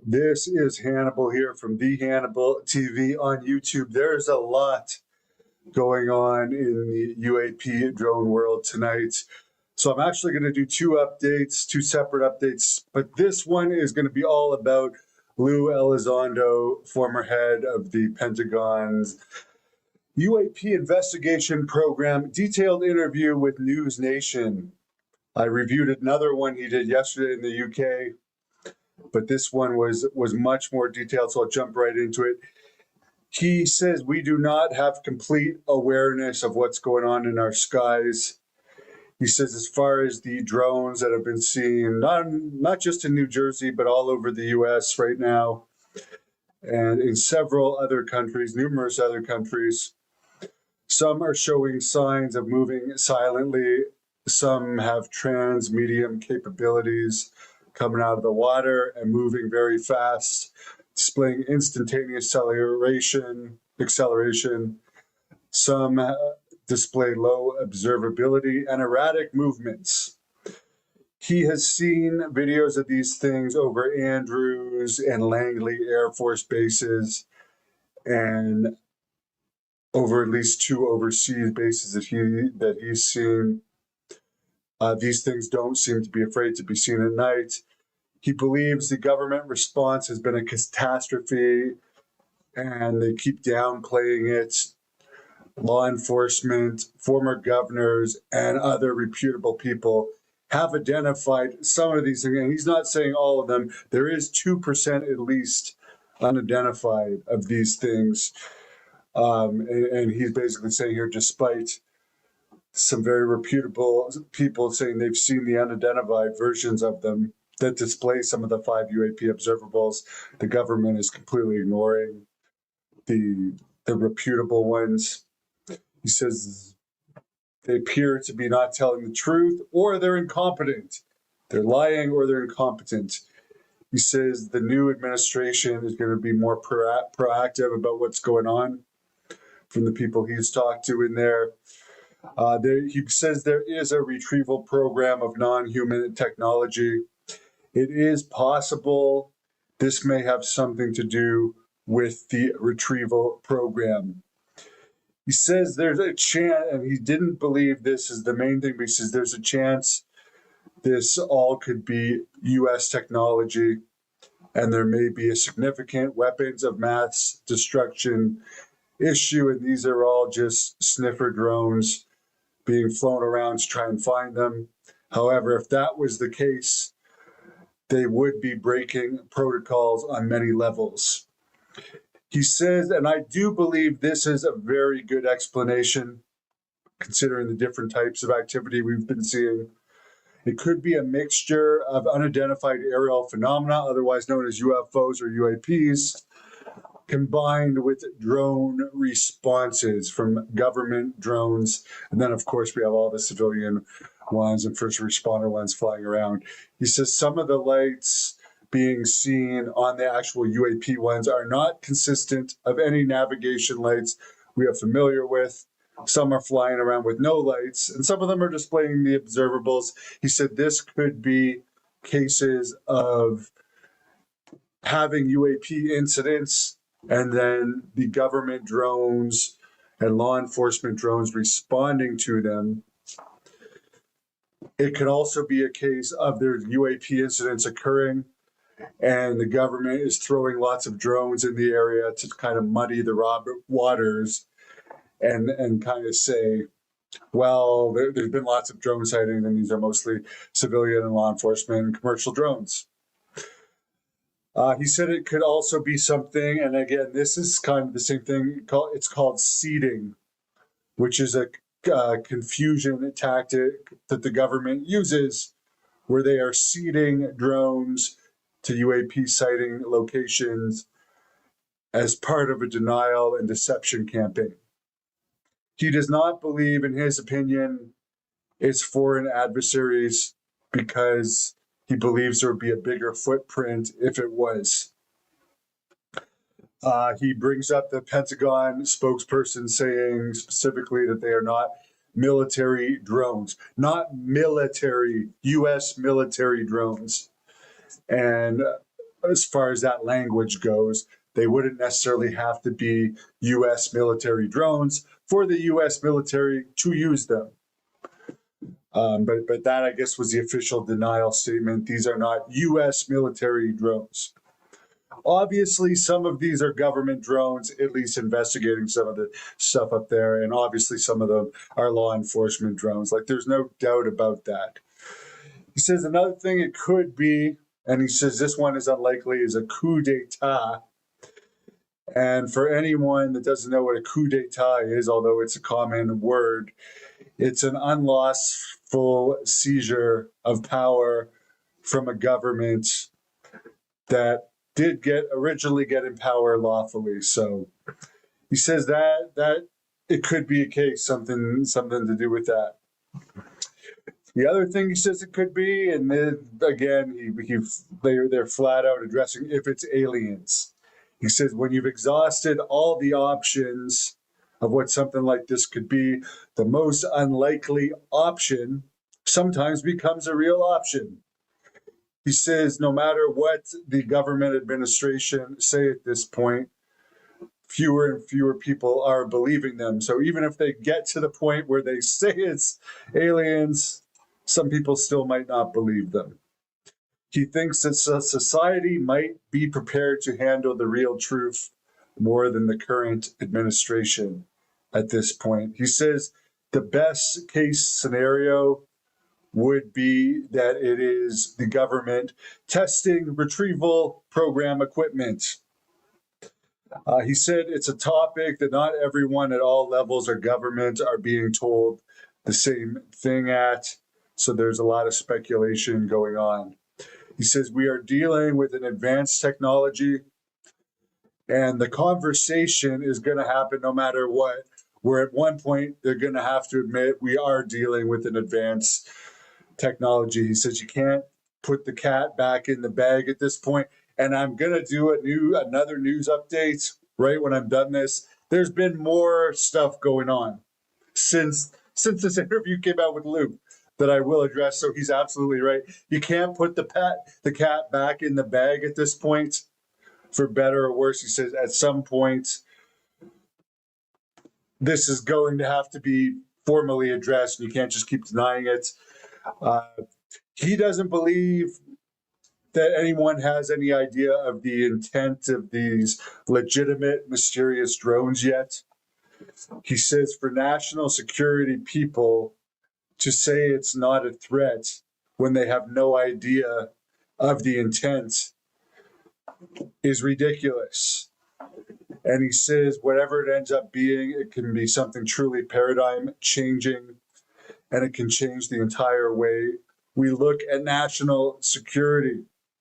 This is Hannibal here from the Hannibal TV on YouTube. There's a lot going on in the UAP drone world tonight. So I'm actually going to do two separate updates, but this one is going to be all about Lou Elizondo, former head of the Pentagon's UAP investigation program, detailed interview with News Nation. I reviewed another one he did yesterday in the UK, but this one was much more detailed, so I'll jump right into it. He says we do not have complete awareness of what's going on in our skies. He says as far as the drones that have been seen, not just in New Jersey, but all over the US right now, and in several other countries, numerous other countries, some are showing signs of moving silently. Some have trans-medium capabilities coming out of the water and moving very fast, displaying instantaneous acceleration. Some display low observability and erratic movements. He has seen videos of these things over Andrews and Langley Air Force bases and over at least two overseas bases that he's seen. These things don't seem to be afraid to be seen at night. He believes the government response has been a catastrophe and they keep downplaying it. Law enforcement, former governors, and other reputable people have identified some of these things. And he's not saying all of them. There is 2% at least unidentified of these things. And he's basically saying here, despite some very reputable people saying they've seen the unidentified versions of them that display some of the 5 UAP observables, the government is completely ignoring the reputable ones. He says they appear to be not telling the truth, or they're incompetent. They're lying or they're incompetent. He says the new administration is going to be more proactive about what's going on from the people he's talked to in there. He says there is a retrieval program of non-human technology. It is possible this may have something to do with the retrieval program. He says there's a chance, and he didn't believe this is the main thing, but he says there's a chance this all could be U.S. technology, and there may be a significant weapons of mass destruction issue, and these are all just sniffer drones being flown around to try and find them. However, if that was the case, they would be breaking protocols on many levels. He says, and I do believe this is a very good explanation, considering the different types of activity we've been seeing. It could be a mixture of unidentified aerial phenomena, otherwise known as UFOs or UAPs, combined with drone responses from government drones. And then, of course, we have all the civilian ones and first responder ones flying around. He says some of the lights being seen on the actual UAP ones are not consistent of any navigation lights we are familiar with. Some are flying around with no lights, and some of them are displaying the observables. He said this could be cases of having UAP incidents and then the government drones and law enforcement drones responding to them. It could also be a case of there's UAP incidents occurring and the government is throwing lots of drones in the area to kind of muddy the waters and kind of say, well, there's been lots of drone sightings and these are mostly civilian and law enforcement and commercial drones. He said it could also be something, and again, this is kind of the same thing, it's called seeding, which is a confusion tactic that the government uses where they are seeding drones to UAP sighting locations as part of a denial and deception campaign. He does not believe, in his opinion, it's foreign adversaries because he believes there would be a bigger footprint if it was. He brings up the Pentagon spokesperson saying specifically that they are not military drones, not military, U.S. military drones. And as far as that language goes. They wouldn't necessarily have to be US military drones for the US military to use them. But that, I guess, was the official denial statement. These are not US military drones. Obviously, some of these are government drones, at least investigating some of the stuff up there. And obviously, some of them are law enforcement drones. Like, there's no doubt about that. He says another thing it could be, and he says this one is unlikely, is a coup d'etat. And for anyone that doesn't know what a coup d'etat is, although it's a common word, it's an unlawful seizure of power from a government that did originally get in power lawfully. So he says that it could be a case, something to do with that. The other thing he says it could be, and then again, they're flat out addressing if it's aliens. He says when you've exhausted all the options of what something like this could be, the most unlikely option sometimes becomes a real option. He says no matter what the government administration say at this point, fewer and fewer people are believing them. So even if they get to the point where they say it's aliens, some people still might not believe them. He thinks that society might be prepared to handle the real truth more than the current administration at this point. He says the best case scenario would be that it is the government testing retrieval program equipment. He said it's a topic that not everyone at all levels of government are being told the same thing at. So there's a lot of speculation going on. He says we are dealing with an advanced technology, and the conversation is going to happen no matter what. Where at one point they're going to have to admit we are dealing with an advanced technology. He says you can't put the cat back in the bag at this point. And I'm going to do another news update right when I'm done this. There's been more stuff going on since this interview came out with Luke that I will address. So he's absolutely right. You can't put the cat back in the bag at this point, for better or worse. He says at some point this is going to have to be formally addressed. You can't just keep denying it. He doesn't believe that anyone has any idea of the intent of these legitimate, mysterious drones yet. He says for national security people to say it's not a threat when they have no idea of the intent is ridiculous. And he says whatever it ends up being, it can be something truly paradigm changing, and it can change the entire way we look at national security.